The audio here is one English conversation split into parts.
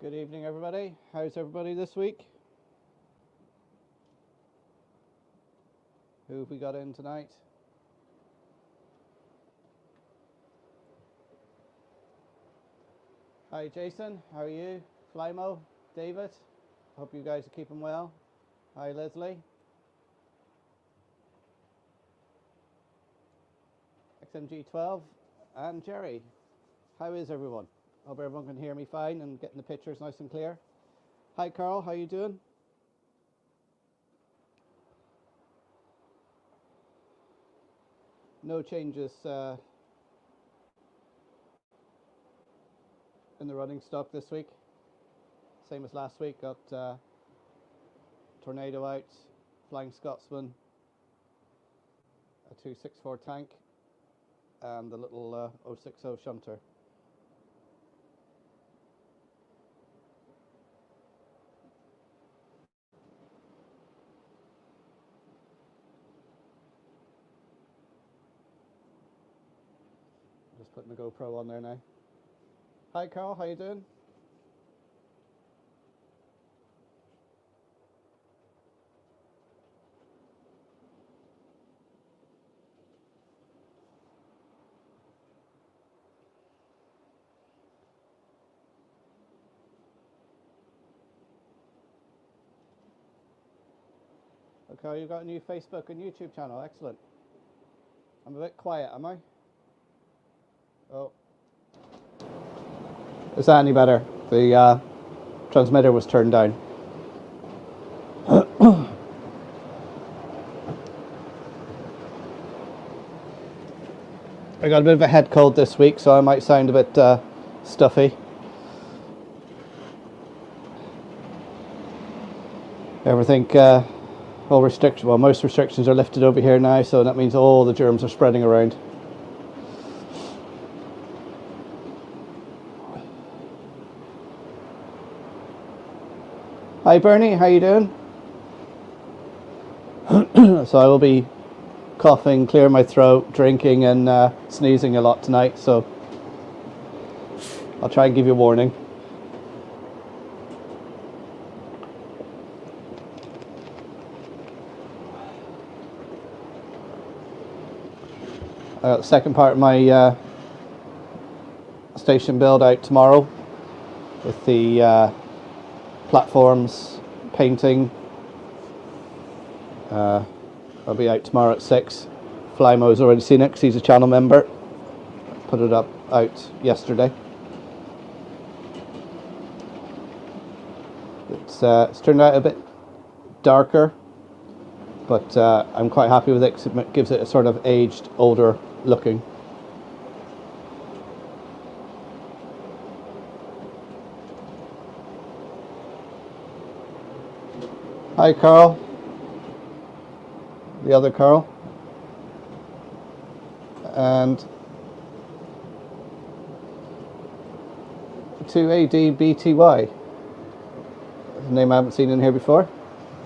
Good evening, everybody. How's everybody this week? Who have we got in tonight? Hi, Jason. How are you? Flymo, David. Hope you guys are keeping well. Hi, Leslie. XMG12 and Jerry. How is everyone? Hope everyone can hear me fine and getting the pictures nice and clear. Hi, Carl. How you doing? No changes in the running stock this week. Same as last week. Got Tornado out, Flying Scotsman, a 264 tank, and the little 060 shunter. Just putting the GoPro on there now. Hi, Carl. How you doing? Okay, you got a new Facebook and YouTube channel. Excellent. I'm a bit quiet, am I? Oh. Is that any better? The transmitter was turned down. I got a bit of a head cold this week, so I might sound a bit stuffy. Everything, all restrictions, well, most restrictions are lifted over here now, so that means all the germs are spreading around. Hi Bernie, how you doing? So I will be coughing, clearing my throat, drinking and sneezing a lot tonight, so I'll try and give you a warning. I got the second part of my station build out tomorrow with the platforms, painting. I'll be out tomorrow at 6. Flymo's already seen it because he's a channel member. Put it out yesterday. It's turned out a bit darker, but I'm quite happy with it because it gives it a sort of aged, older looking. Hi Carl, the other Carl, and 2ADBTY, a name I haven't seen in here before.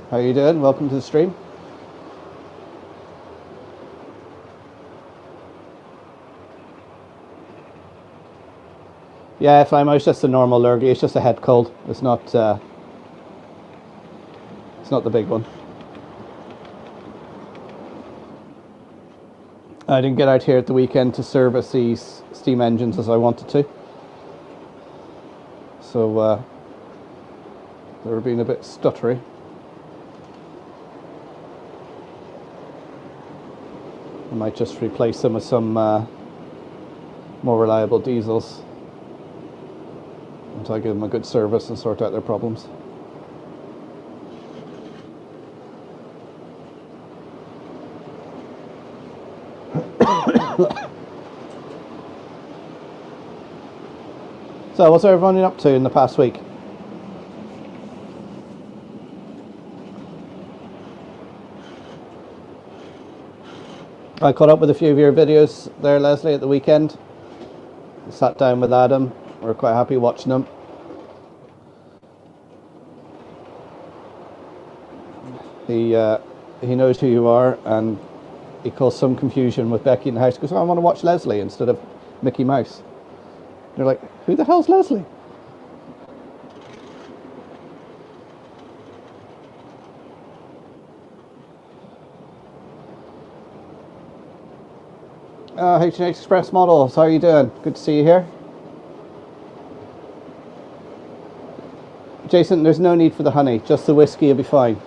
How are you doing? Welcome to the stream. Yeah, Flymo, it's just a normal lurgy, it's just a head cold, it's not the big one. I didn't get out here at the weekend to service these steam engines as I wanted to. So they were being a bit stuttery. I might just replace them with some more reliable diesels until I give them a good service and sort out their problems. So what's everyone been up to in the past week? I caught up with a few of your videos there, Leslie, at the weekend. Sat down with Adam. We were quite happy watching them. He knows who you are, and he caused some confusion with Becky in the house because I want to watch Leslie instead of Mickey Mouse. They're like, who the hell's Leslie? H&H Express Models, how are you doing? Good to see you here. Jason, there's no need for the honey, just the whiskey, you'll be fine.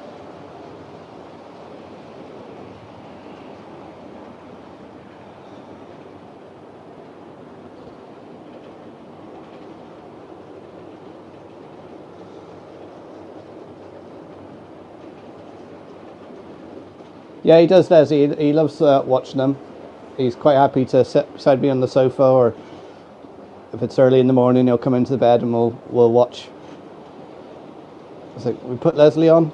Yeah, he does, Leslie. He loves watching them. He's quite happy to sit beside me on the sofa, or if it's early in the morning, he'll come into the bed and we'll watch. It's like, we put Leslie on.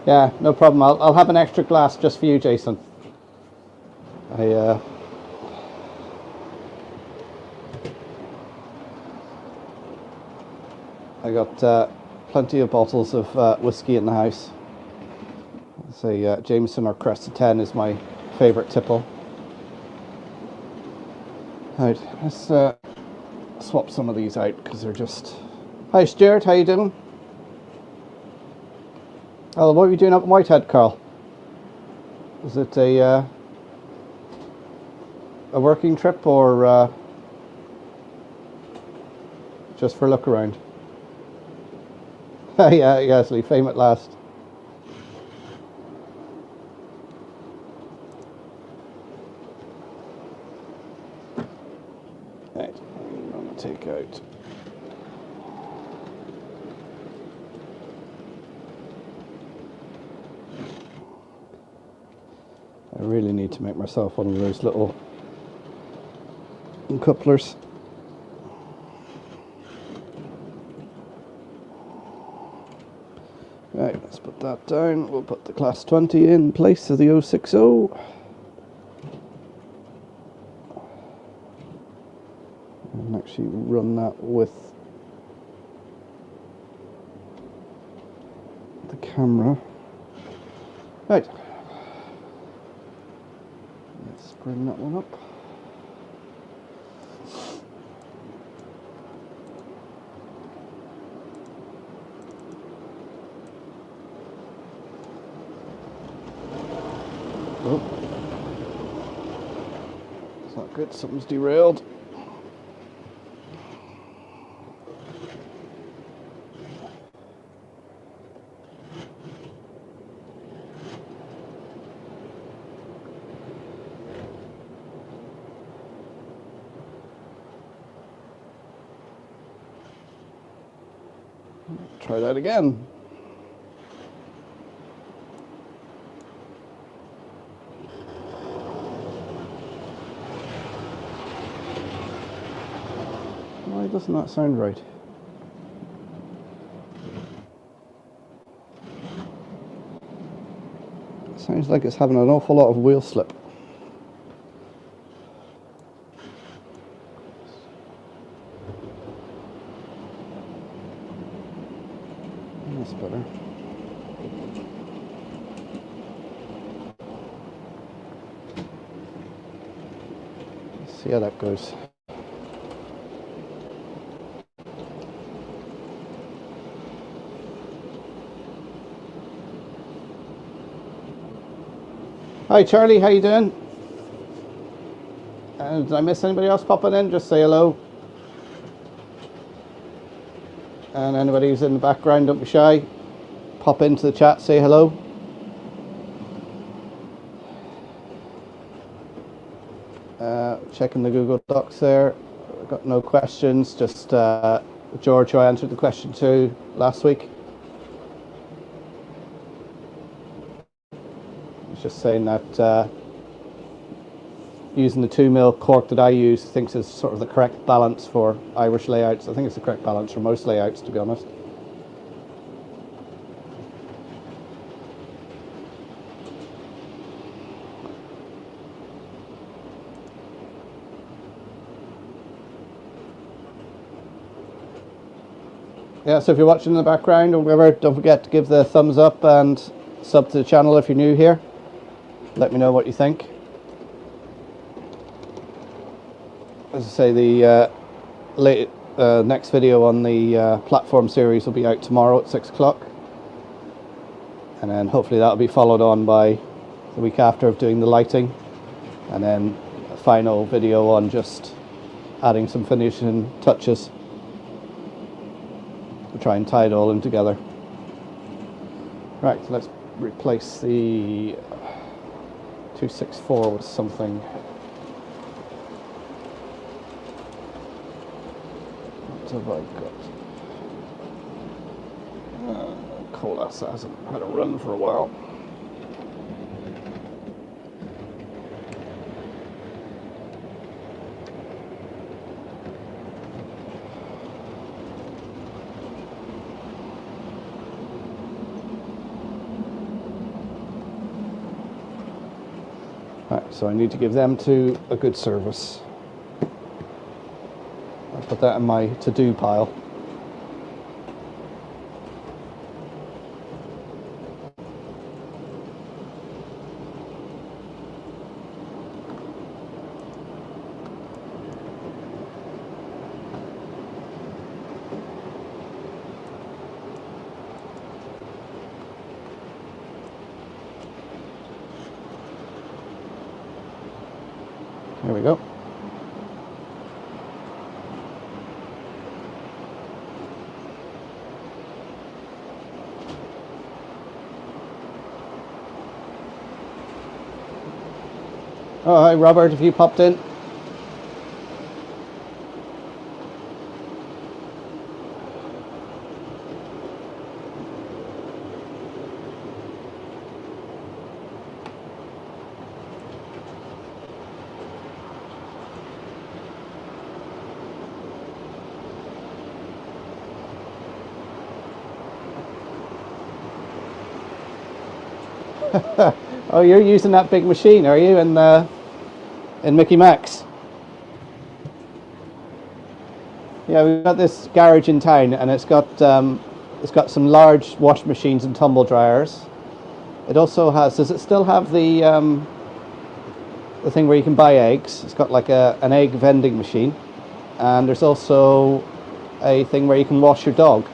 Yeah, no problem. I'll have an extra glass just for you, Jason. I got plenty of bottles of whiskey in the house. Say Jameson or Crest 10 is my favourite tipple. Right, let's swap some of these out because they're just... Hi Stuart, how you doing? Oh, what are you doing up in Whitehead, Carl? Is it a working trip or just for a look around? Yeah, yes, fame at last. Right, I'm going to take out. I really need to make myself one of those little couplers. Right, let's put that down. We'll put the Class 20 in place of the 060. And actually run that with the camera. Right. Let's bring that one up. Oh, it's not good, something's derailed. Try that again. Why doesn't that sound right? It sounds like it's having an awful lot of wheel slip. That's better. Let's see how that goes. Hi Charlie, how you doing? Did I miss anybody else popping in? Just say hello. And anybody who's in the background, don't be shy. Pop into the chat, say hello. Checking the Google Docs there. Got no questions, just George, who I answered the question to last week. Just saying that using the 2mm cork that I use thinks is sort of the correct balance for Irish layouts. I think it's the correct balance for most layouts, to be honest. Yeah, so if you're watching in the background or whatever, don't forget to give the thumbs up and sub to the channel if you're new here. Let me know what you think. as I say, the next video on the platform series will be out tomorrow at 6 o'clock, and then hopefully that'll be followed on by the week after of doing the lighting, and then a final video on just adding some finishing touches. We'll try and tie it all in together. Right, so let's replace the 264 with something. What have I got? Colas hasn't had a run for a while. Right, so I need to give them to a good service. I'll put that in my to-do pile. There we go. Oh, hi Robert, have you popped in? Oh, you're using that big machine, are you, in Mickey Max? Yeah, we've got this garage in town, and it's got some large wash machines and tumble dryers. It also has. Does it still have the thing where you can buy eggs? It's got like an egg vending machine, and there's also a thing where you can wash your dog.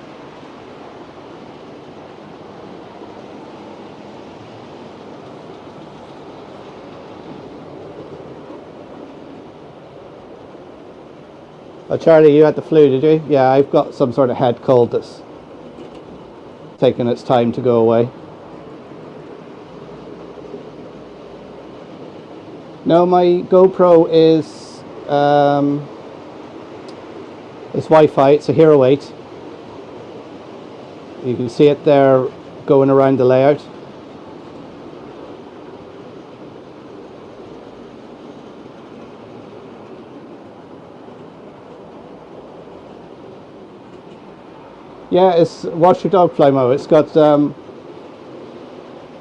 Oh, Charlie, you had the flu, did you? Yeah, I've got some sort of head cold that's taken its time to go away. No, my GoPro is Wi-Fi. It's a Hero 8. You can see it there going around the layout. Yeah, it's Watch Your Dog Flymo. It's got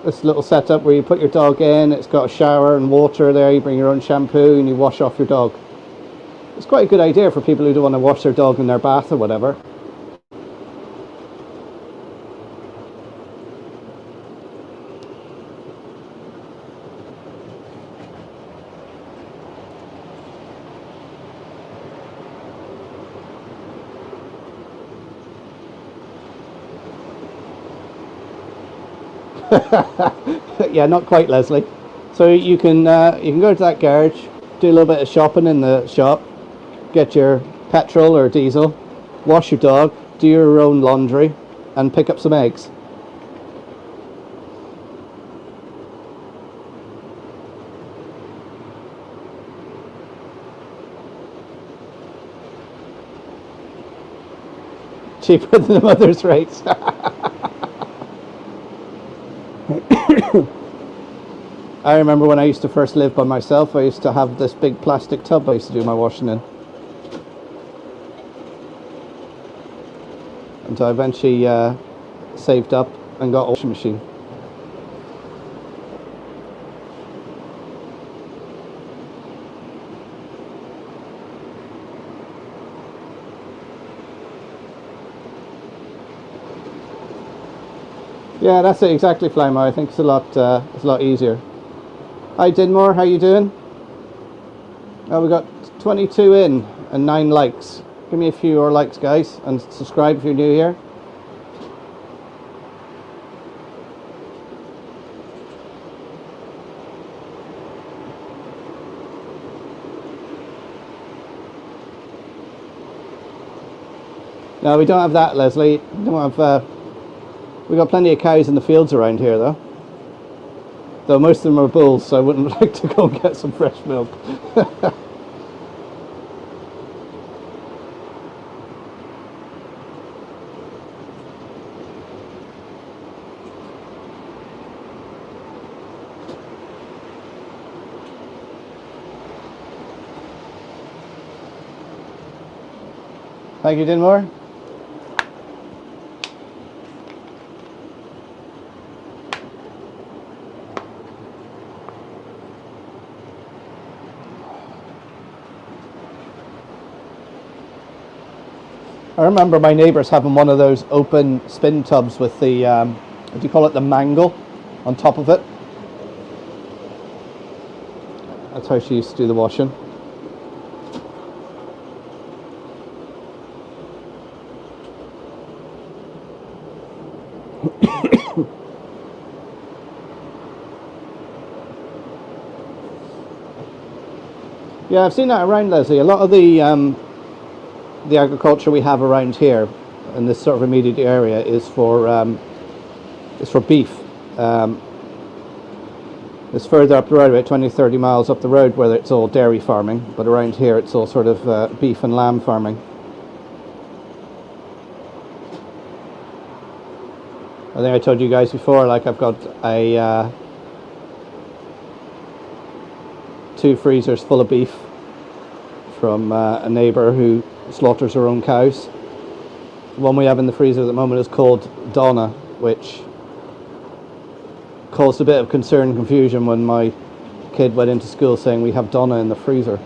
this little setup where you put your dog in. It's got a shower and water there. You bring your own shampoo and you wash off your dog. It's quite a good idea for people who don't want to wash their dog in their bath or whatever. Yeah, not quite, Leslie. So you can go to that garage, do a little bit of shopping in the shop, get your petrol or diesel, wash your dog, do your own laundry, and pick up some eggs. Cheaper than the mother's rates. I remember when I used to first live by myself, I used to have this big plastic tub I used to do my washing in. Until I eventually saved up and got a washing machine. Yeah, that's it exactly, Flymo. I think it's a lot easier. Hi Dinmore, how you doing? Oh, we got 22 in and 9 likes. Give me a few more likes, guys, and subscribe if you're new here. No, we don't have that, Leslie. We don't have. We got plenty of cows in the fields around here, though. Though most of them are bulls, so I wouldn't like to go and get some fresh milk. Thank you, Dinmore. I remember my neighbours having one of those open spin tubs with the, what do you call it, the mangle on top of it. That's how she used to do the washing. Yeah, I've seen that around, Leslie. A lot of the agriculture we have around here in this sort of immediate area is for beef. It's further up the road, about 20-30 miles up the road, where it's all dairy farming, but around here it's all sort of beef and lamb farming. I think I told you guys before, like I've got a 2 freezers full of beef from a neighbour who slaughters her own cows. The one we have in the freezer at the moment is called Donna, which caused a bit of concern and confusion when my kid went into school saying we have Donna in the freezer.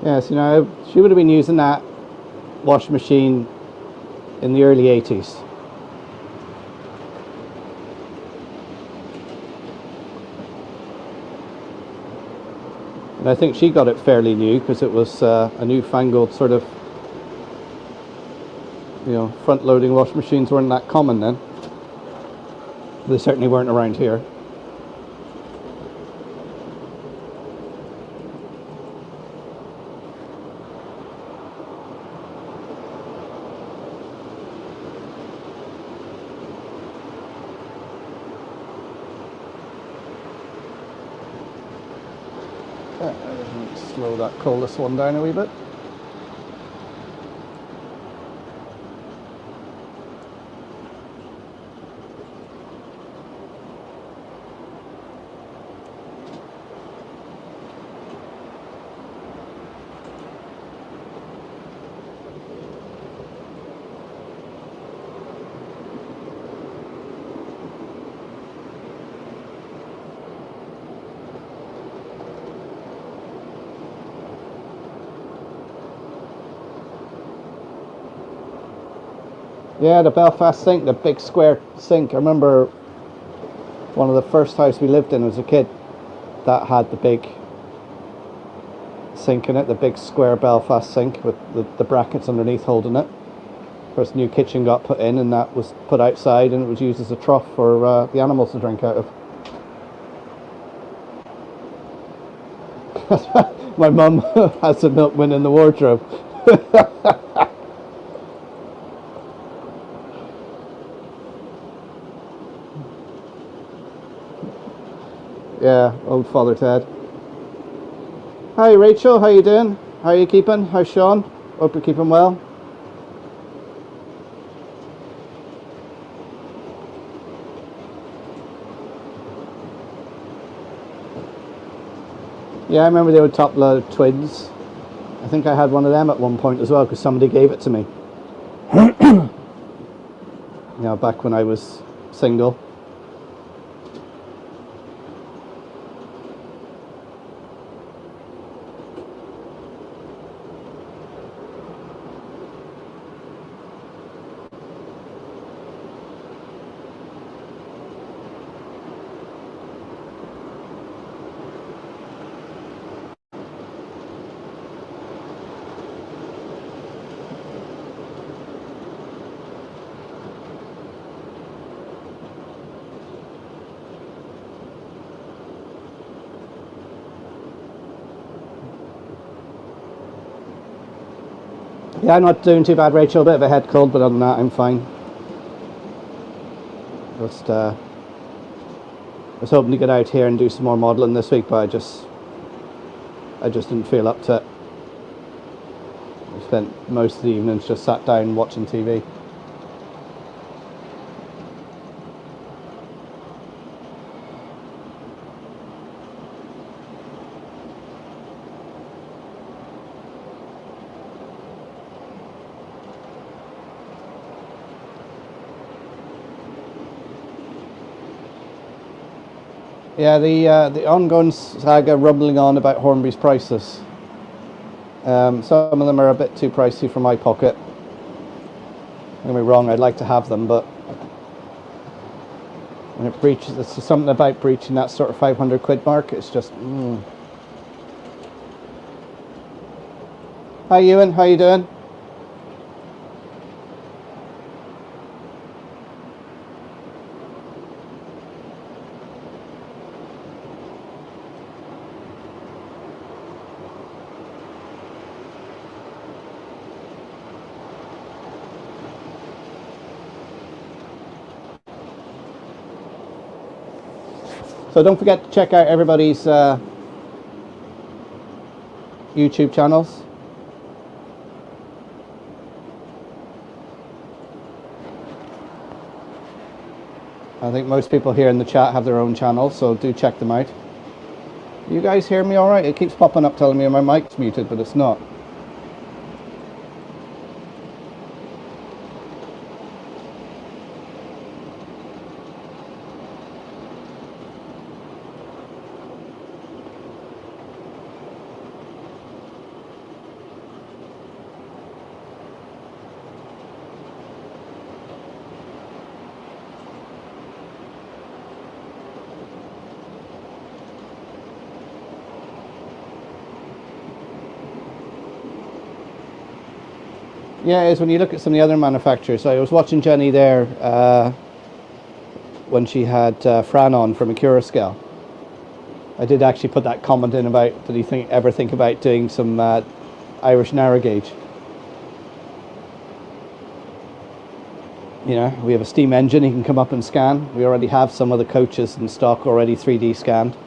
Yes, you know, she would have been using that washing machine in the early 80s. And I think she got it fairly new because it was a newfangled sort of, you know, front-loading washing machines weren't that common then. They certainly weren't around here. Slow that coldest one down a wee bit. Yeah, the Belfast sink, the big square sink. I remember one of the first houses we lived in as a kid that had the big sink in it, the big square Belfast sink with the brackets underneath holding it. First new kitchen got put in and that was put outside and it was used as a trough for the animals to drink out of. My mum has the milkman in the wardrobe. Yeah, old Father Ted. Hi Rachel, how you doing? How are you keeping? How's Sean? Hope you're keeping well. Yeah, I remember the old top load twins. I think I had one of them at one point as well because somebody gave it to me. You know, back when I was single. Yeah, I'm not doing too bad, Rachel. A bit of a head cold, but other than that, I'm fine. Just I was hoping to get out here and do some more modelling this week, but I just didn't feel up to it. I spent most of the evenings just sat down watching TV. Yeah, the ongoing saga rumbling on about Hornby's prices. Some of them are a bit too pricey for my pocket. Don't get me wrong, I'd like to have them, but when it breaches, there's something about breaching that sort of 500 quid mark. It's just. Hi Ewan, how you doing? So don't forget to check out everybody's YouTube channels. I think most people here in the chat have their own channels, so do check them out. You guys hear me all right? It keeps popping up telling me my mic's muted, but it's not. Yeah, it is when you look at some of the other manufacturers. So I was watching Jenny there when she had Fran on from Accurascale. I did actually put that comment in about, did he ever think about doing some Irish narrow gauge? You know, we have a steam engine, he can come up and scan. We already have some of the coaches in stock already 3D scanned.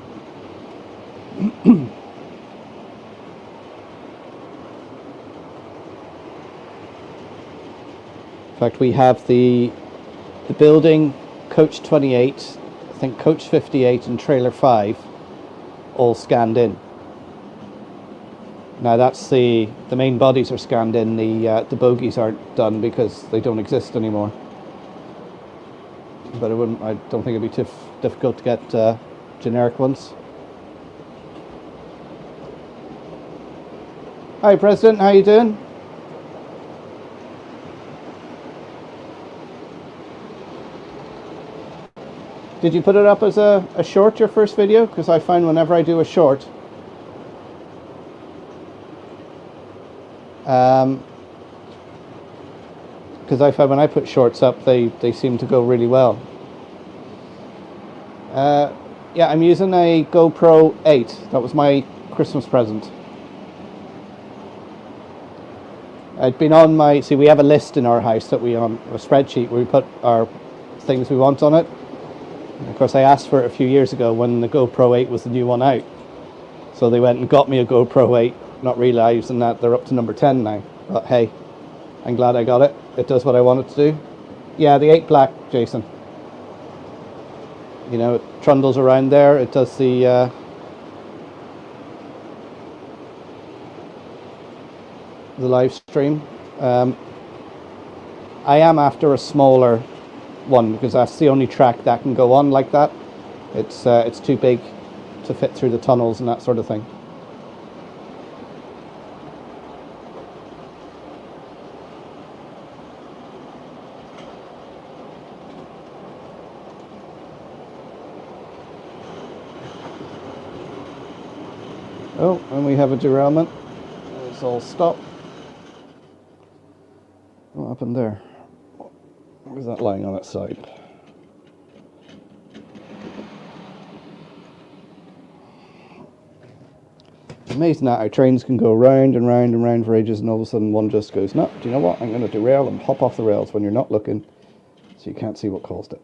In fact, we have the building, coach 28, I think coach 58 and trailer 5 all scanned in. Now that's the main bodies are scanned in, the bogies aren't done because they don't exist anymore. But I don't think it'd be too difficult to get generic ones. Hi President, how you doing? Did you put it up as a short, your first video? Because I find whenever I do a short, because I find when I put shorts up, they seem to go really well. Yeah, I'm using a GoPro 8. That was my Christmas present. I'd been on my, see, we have a list in our house that we on a spreadsheet where we put our things we want on it. And of course, I asked for it a few years ago when the GoPro 8 was the new one out. So they went and got me a GoPro 8, not realising that they're up to number 10 now. But hey, I'm glad I got it. It does what I want it to do. Yeah, the 8 black, Jason. You know, it trundles around there. It does the live stream. I am after a smaller one because that's the only track that can go on like that. It's too big to fit through the tunnels and that sort of thing. Oh, and we have a derailment. It's all stopped. What happened there? Where's that lying on its side? Amazing that how trains can go round and round and round for ages, and all of a sudden one just goes, no, do you know what? I'm going to derail and hop off the rails when you're not looking, so you can't see what caused it.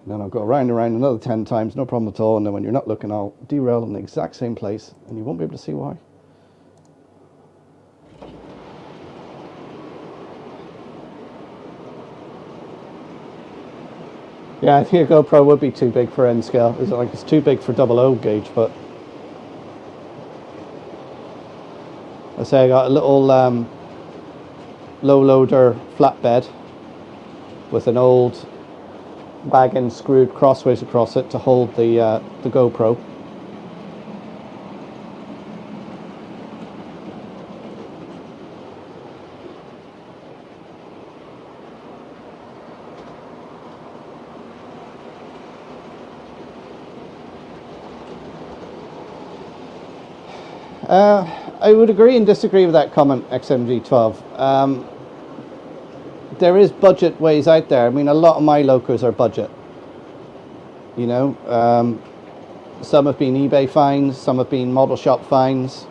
And then I'll go round and round another 10 times, no problem at all, and then when you're not looking, I'll derail in the exact same place, and you won't be able to see why. Yeah, I think a GoPro would be too big for N scale. It's too big for 00 gauge, but I say I got a little low loader flatbed with an old wagon screwed crossways across it to hold the GoPro. I would agree and disagree with that comment, XMG12. There is budget ways out there. I mean, a lot of my locos are budget. You know, some have been eBay finds, some have been model shop finds.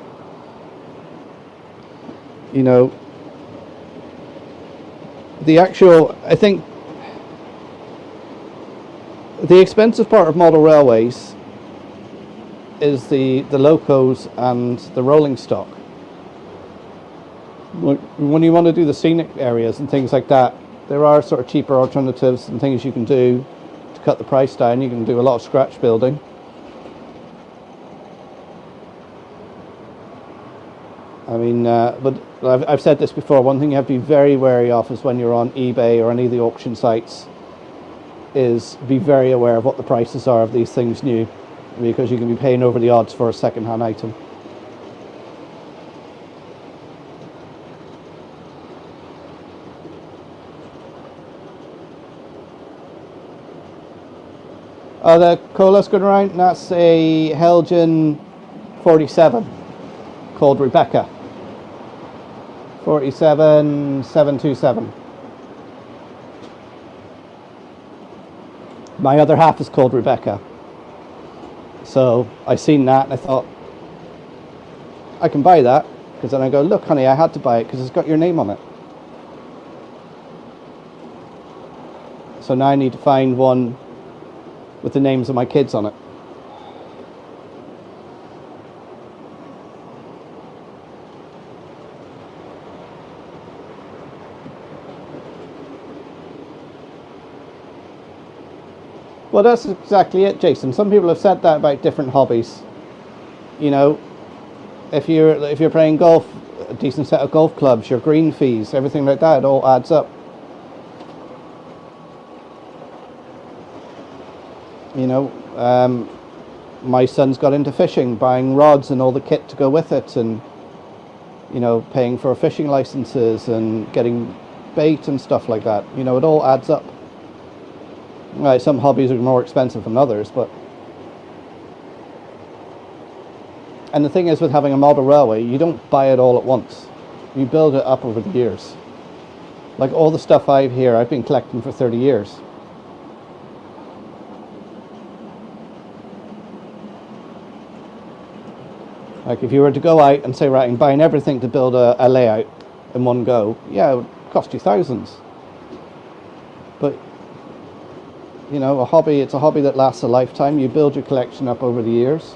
You know, I think the expensive part of model railways is the locos and the rolling stock. When you want to do the scenic areas and things like that, there are sort of cheaper alternatives and things you can do to cut the price down. You can do a lot of scratch building. I mean, but I've said this before, one thing you have to be very wary of is when you're on eBay or any of the auction sites, is be very aware of what the prices are of these things new, because you can be paying over the odds for a second-hand item. Oh, the Cola's going around, that's a Helgen 47 called Rebecca. 47727. My other half is called Rebecca. So I seen that and I thought, I can buy that, because then I go, look honey, I had to buy it because it's got your name on it. So now I need to find one with the names of my kids on it. Well, that's exactly it, Jason. Some people have said that about different hobbies. You know, if you're playing golf, a decent set of golf clubs, your green fees, everything like that, it all adds up. You know, my son's got into fishing, buying rods and all the kit to go with it, and you know, paying for fishing licenses and getting bait and stuff like that. You know, it all adds up. Right, some hobbies are more expensive than others, but... And the thing is, with having a model railway, you don't buy it all at once. You build it up over the years. Like all the stuff I have here, I've been collecting for 30 years. Like if you were to go out and say, right, I'm buying everything to build a layout in one go, yeah, it would cost you thousands. But you know, it's a hobby that lasts a lifetime. You build your collection up over the years.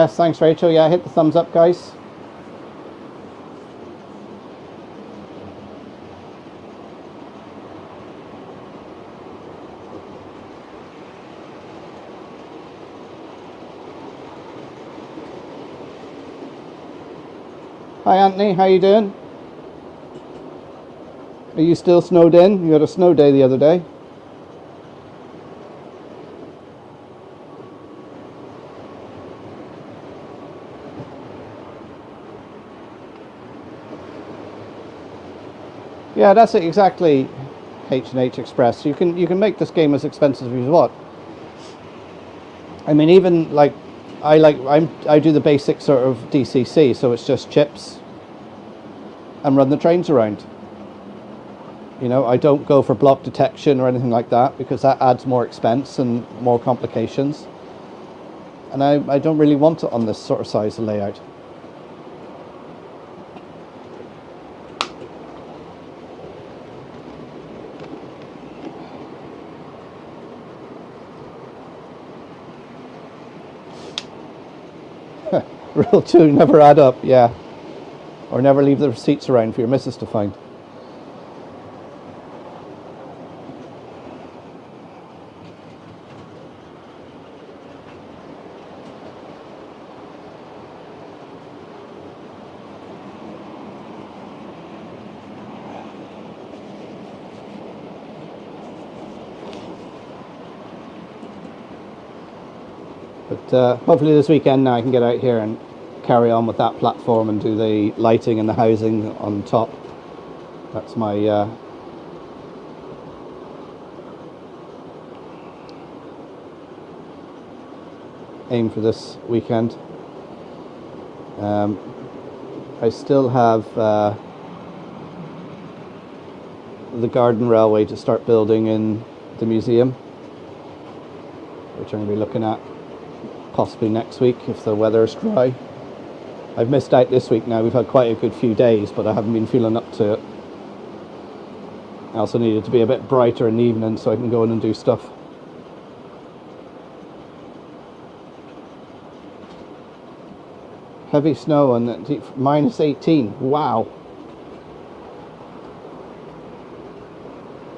Yes, thanks, Rachel. Yeah, hit the thumbs up, guys. Hi, Anthony. How you doing? Are you still snowed in? You had a snow day the other day. Yeah, that's it exactly. H&H Express. You can make this game as expensive as you want. I mean, even like I do the basic sort of DCC, so it's just chips and run the trains around. You know, I don't go for block detection or anything like that because that adds more expense and more complications. And I don't really want it on this sort of size of layout. Rule 2, never add up, yeah. Or never leave the receipts around for your missus to find. But hopefully this weekend now I can get out here and carry on with that platform and do the lighting and the housing on top. That's my aim for this weekend. I still have the garden railway to start building in the museum, which I'm going to be looking at possibly next week if the weather is dry. I've missed out this week now. We've had quite a good few days, but I haven't been feeling up to it. I also need it to be a bit brighter in the evening so I can go in and do stuff. Heavy snow and -18. Wow.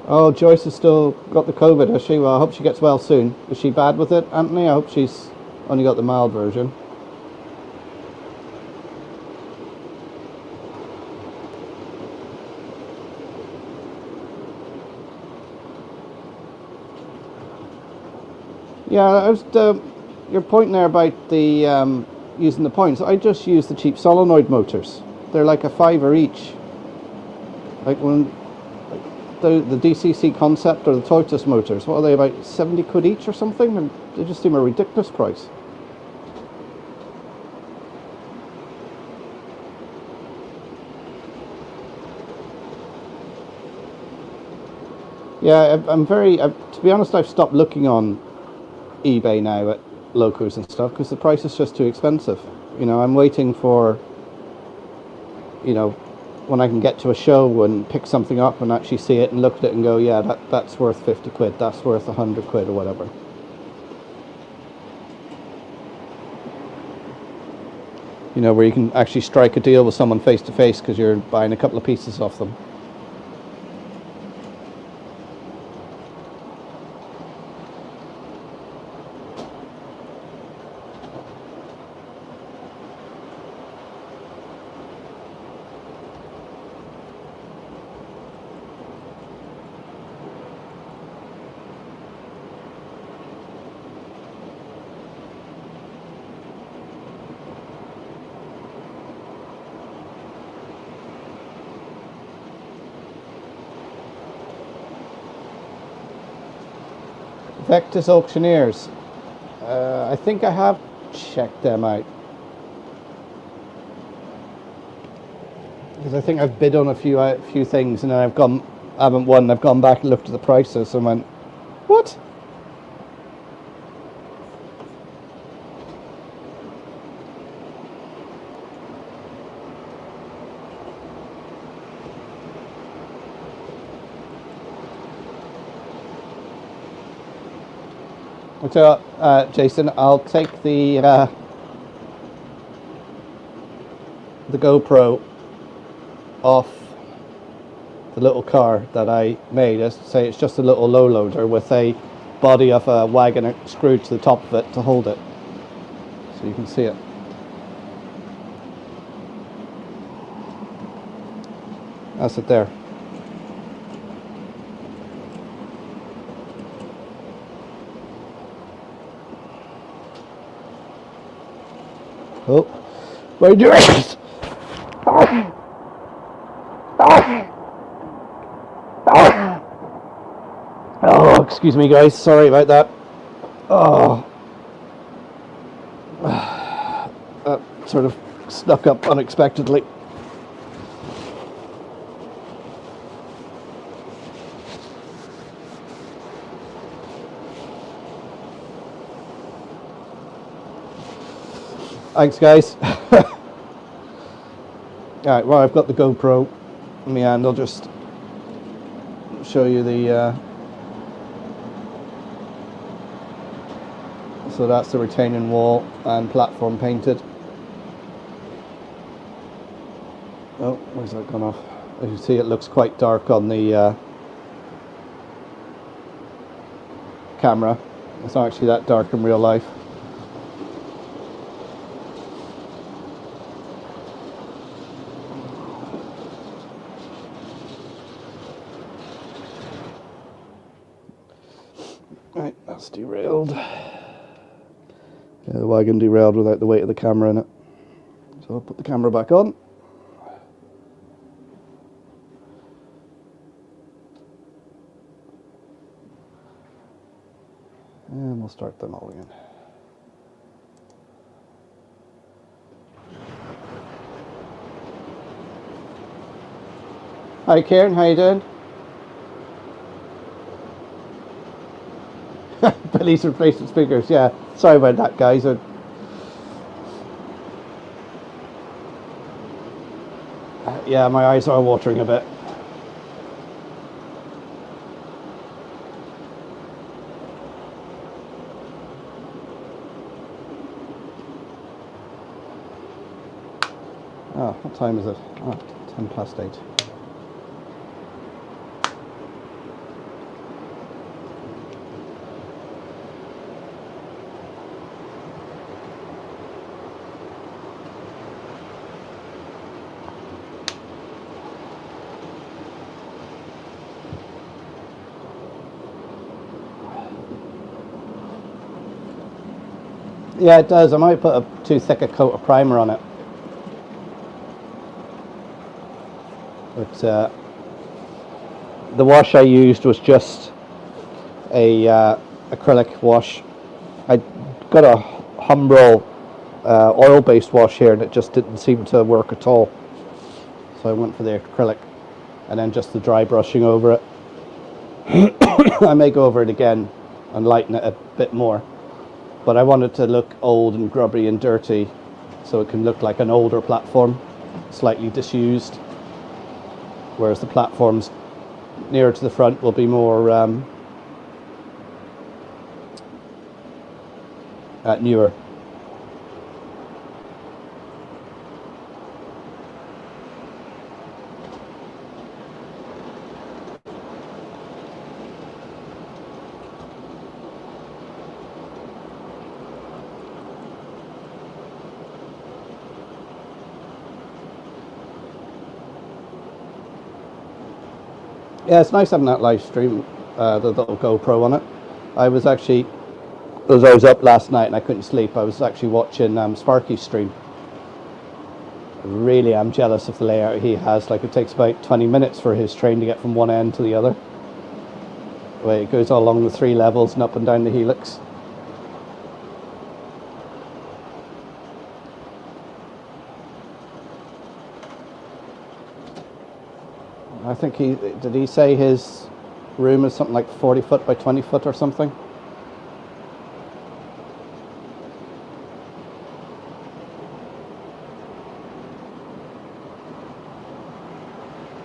Oh, Joyce has still got the COVID, has she? Well, I hope she gets well soon. Is she bad with it, Anthony? I hope she's only got the mild version. Yeah, I was, your point there about the using the points. I just use the cheap solenoid motors. They're like a £5 each. Like when the DCC Concept or the Toyota motors, what are they, about 70 quid each or something? And they just seem a ridiculous price. Yeah, to be honest, I've stopped looking on eBay now at locos and stuff because the price is just too expensive. You know, I'm waiting for, you know, when I can get to a show and pick something up and actually see it and look at it and go, yeah, that's worth 50 quid, that's worth 100 quid or whatever. You know, where you can actually strike a deal with someone face to face because you're buying a couple of pieces off them. Vectus Auctioneers. I think I have checked them out. Because I think I've bid on a few things and then I haven't won. I've gone back and looked at the prices and went, what? So, Jason, I'll take the the GoPro off the little car that I made. Let's say it's just a little low loader with a body of a wagon screwed to the top of it to hold it, so you can see it. That's it there. Oh, what are you doing? Oh, excuse me guys, sorry about that. Oh, that sort of snuck up unexpectedly. Thanks guys. Alright, well, I've got the GoPro in my hand. I'll just show you the so that's the retaining wall and platform painted. Oh, where's that gone off? As you see, it looks quite dark on the camera. It's not actually that dark in real life. Right, that's derailed. Yeah, the wagon derailed without the weight of the camera in it. So I'll put the camera back on. And we'll start them all again. Hi Kieran, how you doing? Billy's replacing speakers, yeah. Sorry about that guys. Yeah, my eyes are watering a bit. Oh, what time is it? Oh, 8:10. Yeah, it does. I might put too thick a coat of primer on it. But the wash I used was just a acrylic wash. I got a Humbrol oil-based wash here, and it just didn't seem to work at all. So I went for the acrylic, and then just the dry brushing over it. I may go over it again and lighten it a bit more. But I want it to look old and grubby and dirty, so it can look like an older platform, slightly disused, whereas the platforms nearer to the front will be more newer. Yeah, it's nice having that live stream, the little GoPro on it. I was actually, as I was up last night and I couldn't sleep, I was actually watching Sparky's stream. I really am jealous of the layout he has. Like, it takes about 20 minutes for his train to get from one end to the other. Where it goes all along the 3 levels and up and down the helix. I think did he say his room is something like 40 foot by 20 foot or something?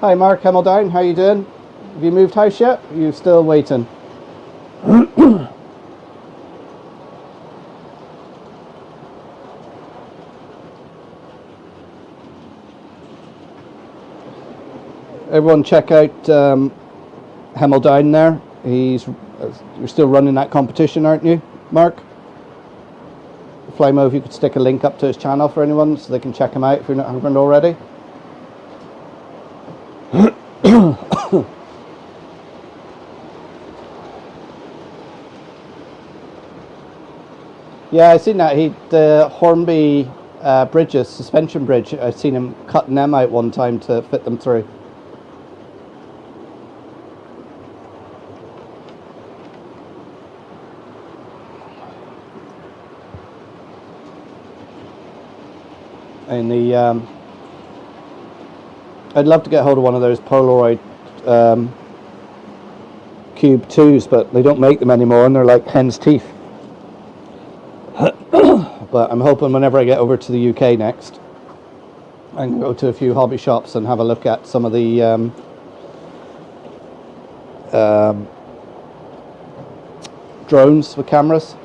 Hi Mark Hemmeldown, how you doing? Have you moved house yet? Are you still waiting? everyone check out Hemel Down there. You're still running that competition, aren't you, Mark? Flymo, if you could stick a link up to his channel for anyone so they can check him out if you haven't already. Yeah, I seen that. The Hornby bridges, suspension bridge, I seen him cutting them out one time to fit them through. And I'd love to get hold of one of those Polaroid Cube 2s, but they don't make them anymore and they're like hen's teeth. But I'm hoping whenever I get over to the UK next, I can go to a few hobby shops and have a look at some of the drones with cameras,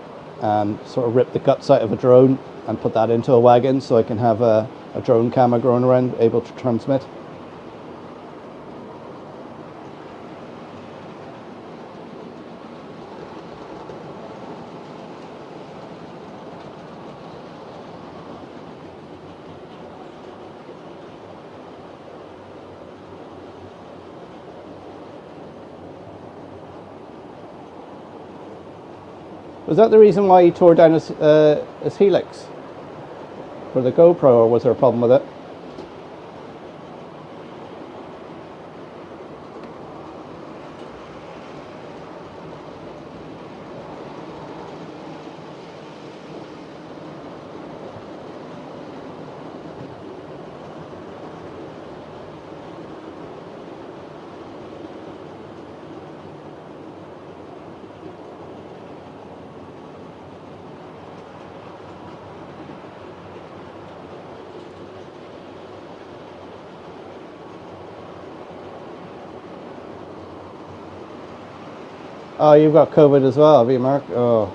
and sort of rip the guts out of a drone and put that into a wagon so I can have a drone camera going around able to transmit. Was that the reason why he tore down his Helix for the GoPro, or was there a problem with it? Oh, you've got COVID as well, have you, Mark? Oh,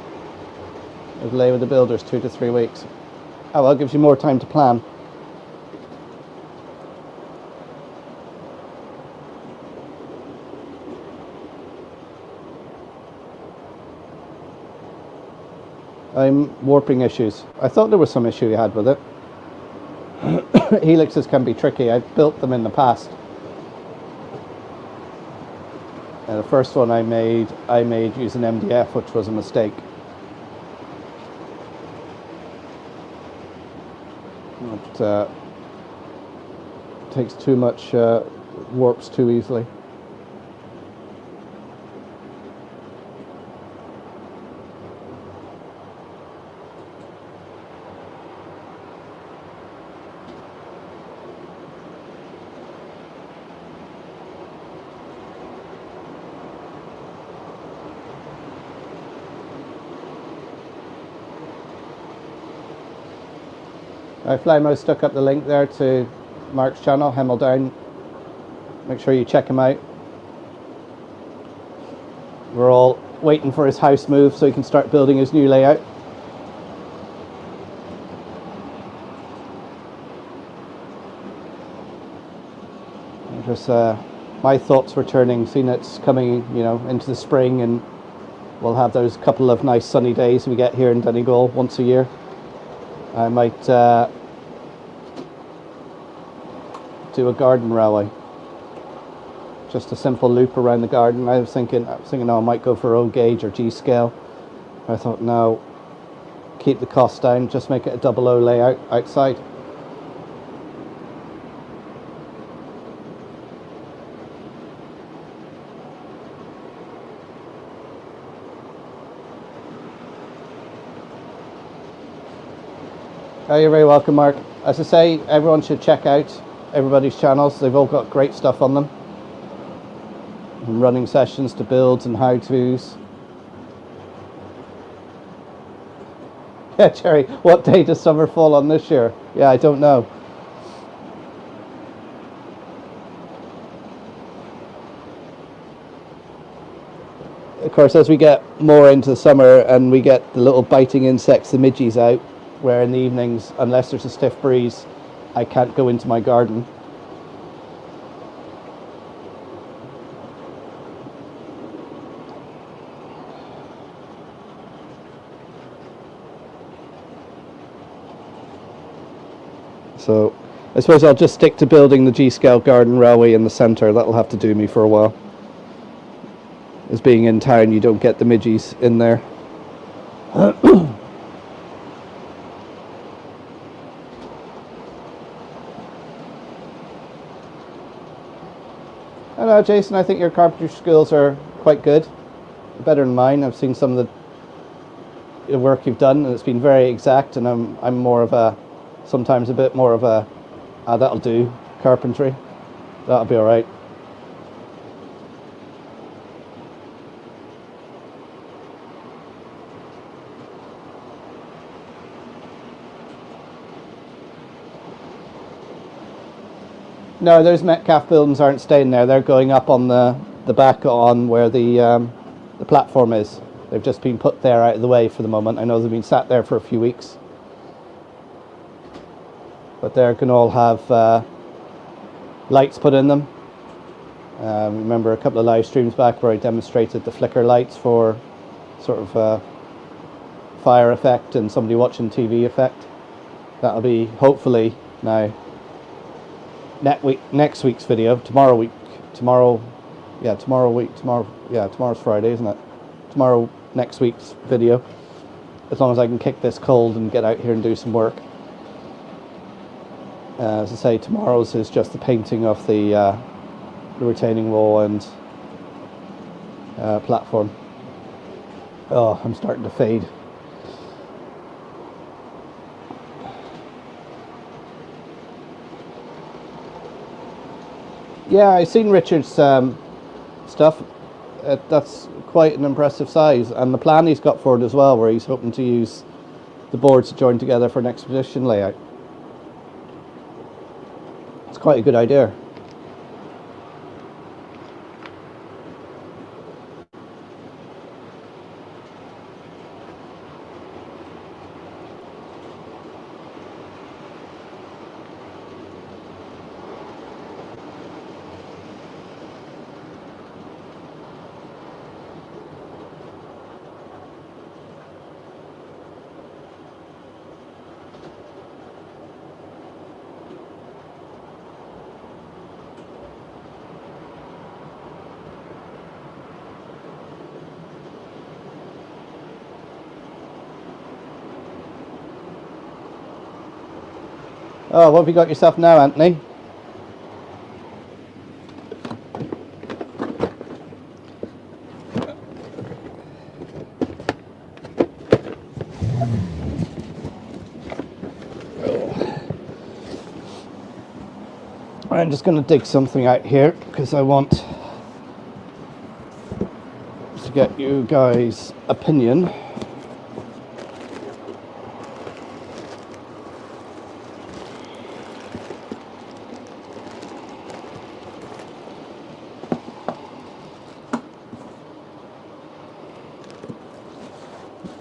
a delay with the builders, 2 to 3 weeks. Oh, well, it gives you more time to plan. Warping issues. I thought there was some issue you had with it. Helixes can be tricky. I've built them in the past. And the first one I made using MDF, which was a mistake. It takes too much, warps too easily. Flymo stuck up the link there to Mark's channel, Hemel Down. Make sure you check him out. We're all waiting for his house move so he can start building his new layout. Just my thoughts were turning, seeing it's coming, you know, into the spring, and we'll have those couple of nice sunny days we get here in Donegal once a year. I might do a garden railway, just a simple loop around the garden. I was thinking, oh, I might go for O gauge or G scale. I thought, no, keep the cost down, just make it a double O layout outside. Oh, you're very welcome, Mark. As I say, everyone should check out everybody's channels. They've all got great stuff on them. From running sessions to builds and how-tos. Yeah, Jerry, what day does summer fall on this year? Yeah, I don't know. Of course, as we get more into the summer and we get the little biting insects, the midges out, where in the evenings, unless there's a stiff breeze, I can't go into my garden. So I suppose I'll just stick to building the G-scale garden railway in the centre. That'll have to do me for a while. As being in town, you don't get the midgies in there. Hello, Jason. I think your carpentry skills are quite good, better than mine. I've seen some of the work you've done, and it's been very exact. And I'm more of a, sometimes a bit more of a, that'll do carpentry. That'll be all right. No, those Metcalf buildings aren't staying there. They're going up on the back on where the platform is. They've just been put there out of the way for the moment. I know they've been sat there for a few weeks. But they're going to all have lights put in them. Remember a couple of live streams back where I demonstrated the flicker lights for sort of fire effect and somebody watching TV effect. That'll be hopefully now next week's video. Tomorrow's Friday, isn't it? Tomorrow, next week's video. As long as I can kick this cold and get out here and do some work. As I say, tomorrow's is just the painting of the retaining wall and platform. Oh, I'm starting to fade. Yeah, I've seen Richard's stuff. That's quite an impressive size, and the plan he's got for it as well, where he's hoping to use the boards to join together for an exposition layout. It's quite a good idea. Oh, what have you got yourself now, Anthony? I'm just going to dig something out here because I want to get you guys' opinion.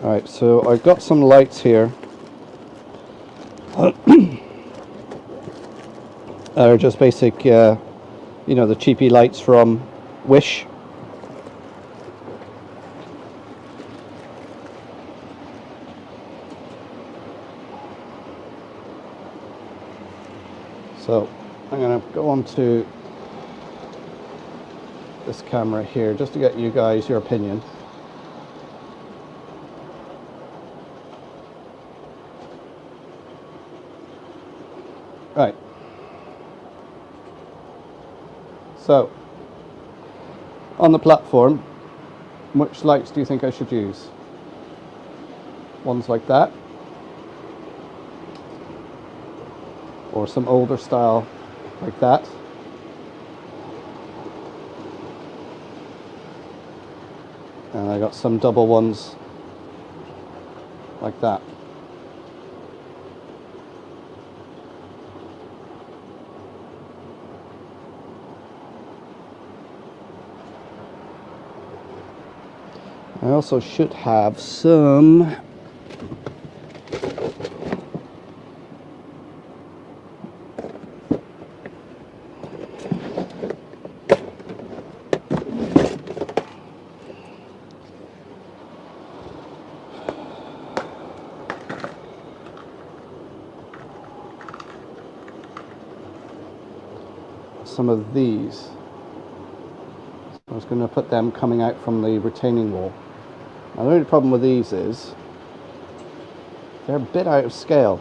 Alright, so I've got some lights here. They're just basic, you know, the cheapy lights from Wish. So I'm going to go on to this camera here just to get you guys your opinion. Right. So, on the platform, which lights do you think I should use? Ones like that? Or some older style like that? And I got some double ones like that. I also should have some some of these. I was going to put them coming out from the retaining wall. Now the only problem with these is they're a bit out of scale.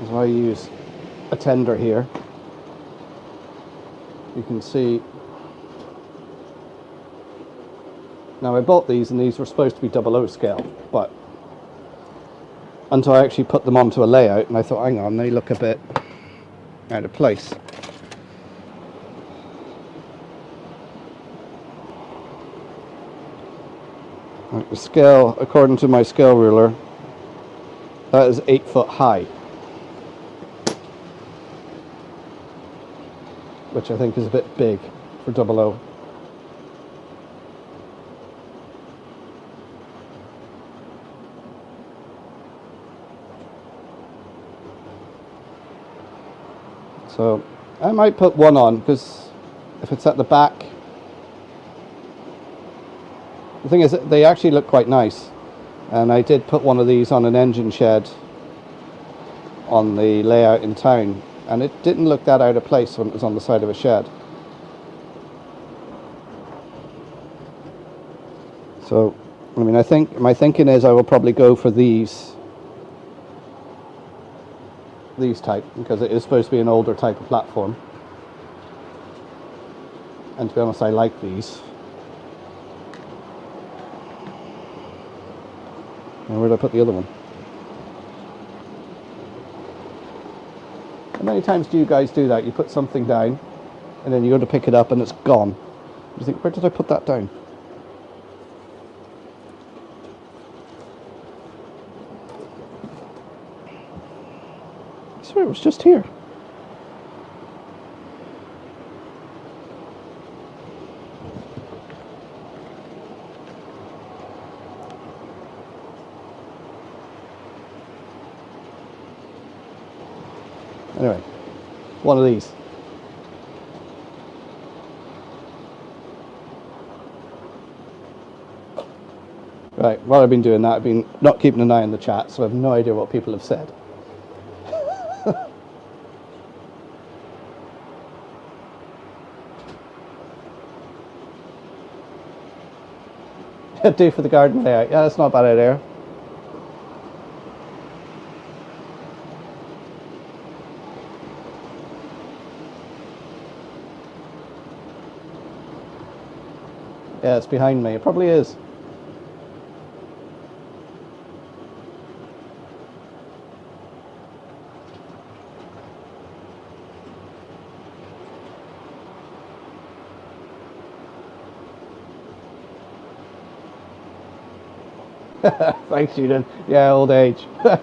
So I use a tender here. You can see. Now I bought these and these were supposed to be 00 scale, but until I actually put them onto a layout and I thought, hang on, they look a bit out of place. Right, the scale, according to my scale ruler, that is 8 foot high, which I think is a bit big for 00. So I might put one on, because if it's at the back, the thing is they actually look quite nice, and I did put one of these on an engine shed on the layout in town, and it didn't look that out of place when it was on the side of a shed. So I mean, I think my thinking is I will probably go for these type, because it is supposed to be an older type of platform, and to be honest I like these. Now where did I put the other one? How many times do you guys do that? You put something down and then you go to pick it up and it's gone. You think, where did I put that down? I swear it was just here. Anyway, one of these. Right, while I've been doing that, I've been not keeping an eye on the chat, so I have no idea what people have said. Do for the garden layout. Yeah, that's not a bad idea. Yeah, it's behind me. It probably is. Thanks, Julian. Yeah, old age. I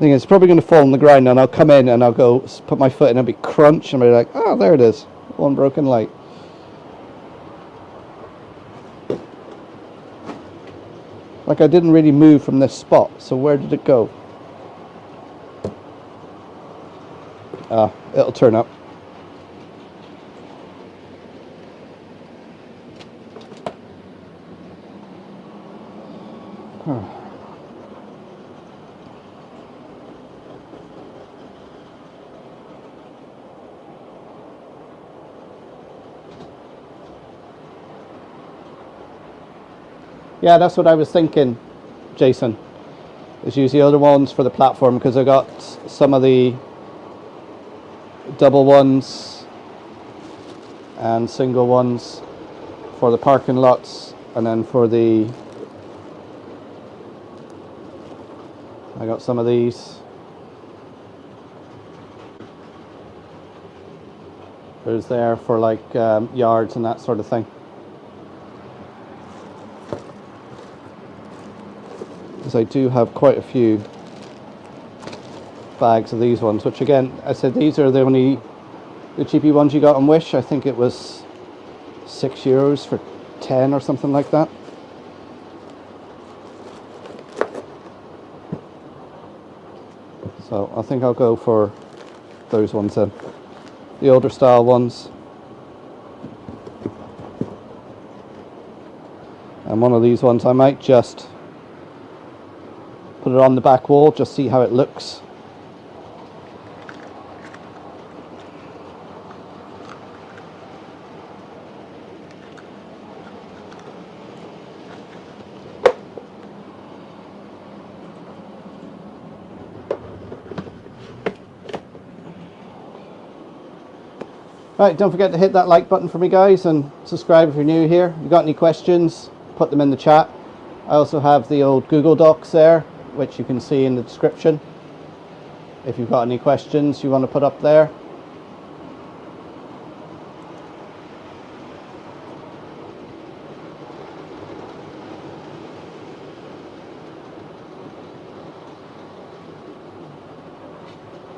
think it's probably going to fall on the ground, and I'll come in and I'll go put my foot in and it'll be crunch, and I'll be like, oh, there it is. One broken light. Like I didn't really move from this spot, so where did it go? Ah, it'll turn up. Yeah, that's what I was thinking, Jason, is use the other ones for the platform, because I got some of the double ones and single ones for the parking lots, and then for the, I got some of these. There's there for like yards and that sort of thing. I do have quite a few bags of these ones, which again, I said these are the cheapy ones you got on Wish. I think it was €6 for 10 or something like that. So I think I'll go for those ones then, the older style ones. And one of these ones I might just put it on the back wall, just see how it looks. Right, don't forget to hit that like button for me, guys, and subscribe if you're new here. If you've got any questions, put them in the chat. I also have the old Google Docs there, which you can see in the description. If you've got any questions you want to put up there.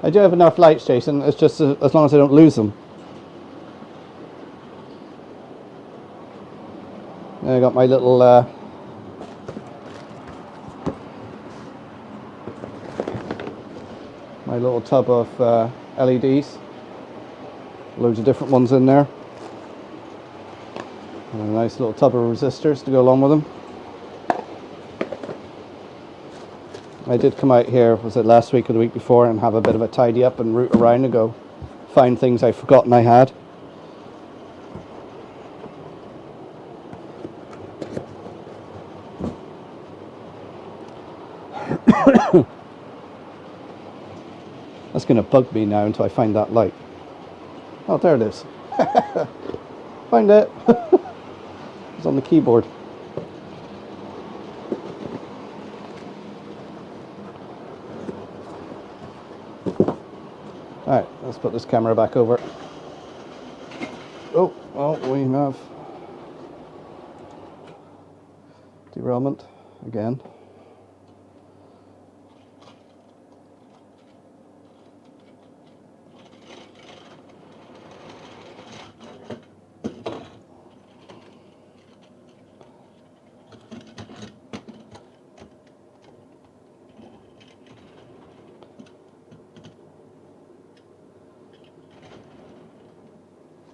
I do have enough lights, Jason. It's just as long as I don't lose them. And I got my little tub of LEDs. Loads of different ones in there. And a nice little tub of resistors to go along with them. I did come out here, was it last week or the week before, and have a bit of a tidy up and root around and go find things I'd forgotten I had. That's going to bug me now until I find that light. Oh, there it is. Find it. It's on the keyboard. Alright, let's put this camera back over. Oh, well, we have derailment again.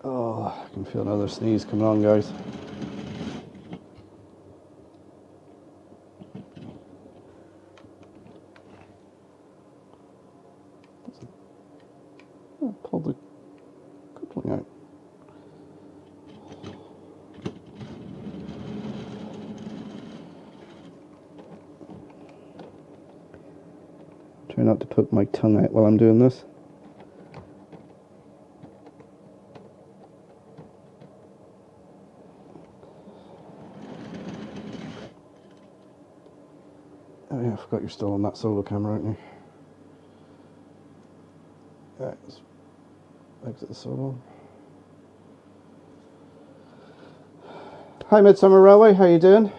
Oh, I can feel another sneeze coming on, guys. Pull the coupling out. Try not to poke my tongue out while I'm doing this. Oh yeah, I forgot you're still on that solo camera, aren't you? Alright, let's exit the solo. Hi Midsummer Railway, how you doing?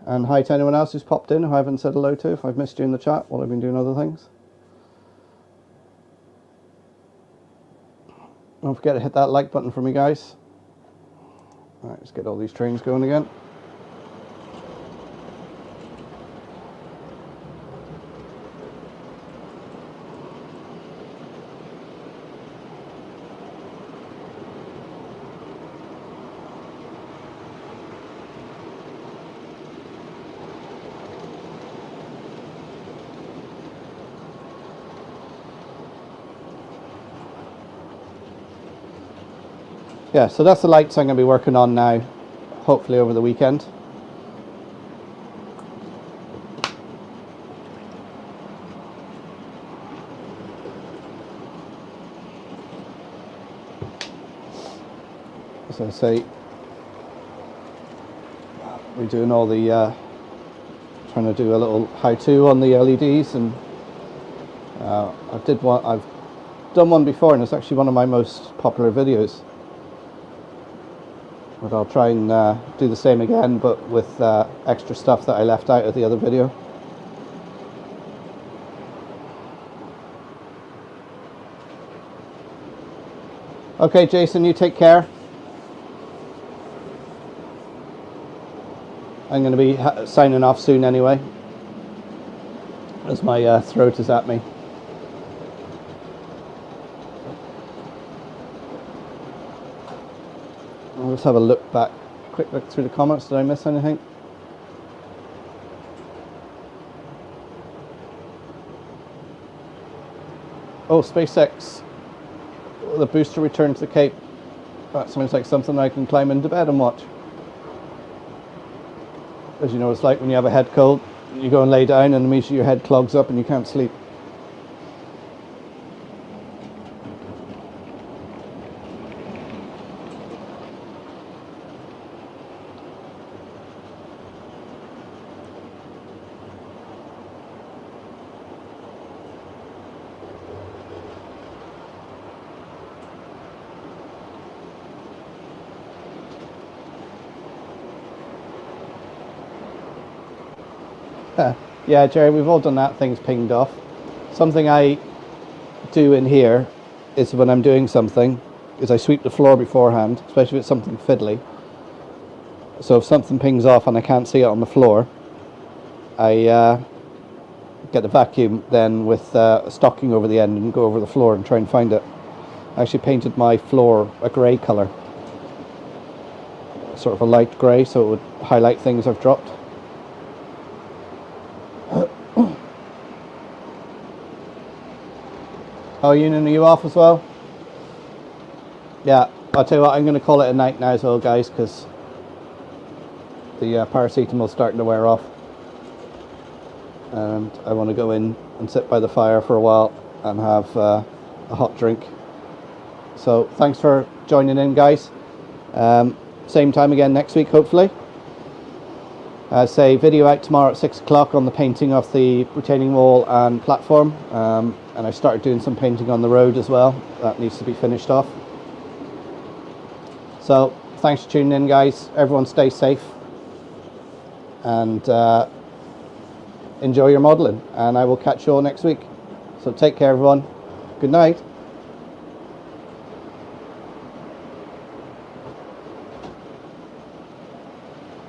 And hi to anyone else who's popped in who I haven't said hello to, if I've missed you in the chat while I've been doing other things. Don't forget to hit that like button for me, guys. Alright, let's get all these trains going again. Yeah, so that's the lights I'm going to be working on now, hopefully over the weekend. As I say, we're doing all the, trying to do a little how-to on the LEDs, and I've done one before, and it's actually one of my most popular videos. But I'll try and do the same again, but with extra stuff that I left out of the other video. Okay, Jason, you take care. I'm going to be signing off soon anyway, as my throat is at me. I'll just have a look back, quick look through the comments. Did I miss anything? Oh, SpaceX, the booster return to the Cape. That sounds like something I can climb into bed and watch. As you know, it's like when you have a head cold, you go and lay down and immediately your head clogs up and you can't sleep. Yeah, Jerry, we've all done that. Things pinged off. Something I do in here is when I'm doing something, is I sweep the floor beforehand, especially if it's something fiddly. So if something pings off and I can't see it on the floor, I get the vacuum then with a stocking over the end and go over the floor and try and find it. I actually painted my floor a grey colour, sort of a light grey, so it would highlight things I've dropped. Oh, Ewan, are you off as well? Yeah, I'll tell you what, I'm going to call it a night now as well, guys, because the paracetamol's starting to wear off. And I want to go in and sit by the fire for a while and have a hot drink. So, thanks for joining in, guys. Same time again next week, hopefully. Say video out tomorrow at 6 o'clock on the painting of the retaining wall and platform, and I started doing some painting on the road as well. That needs to be finished off. So thanks for tuning in, guys. Everyone stay safe and enjoy your modelling, and I will catch you all next week. So take care, everyone. Good night.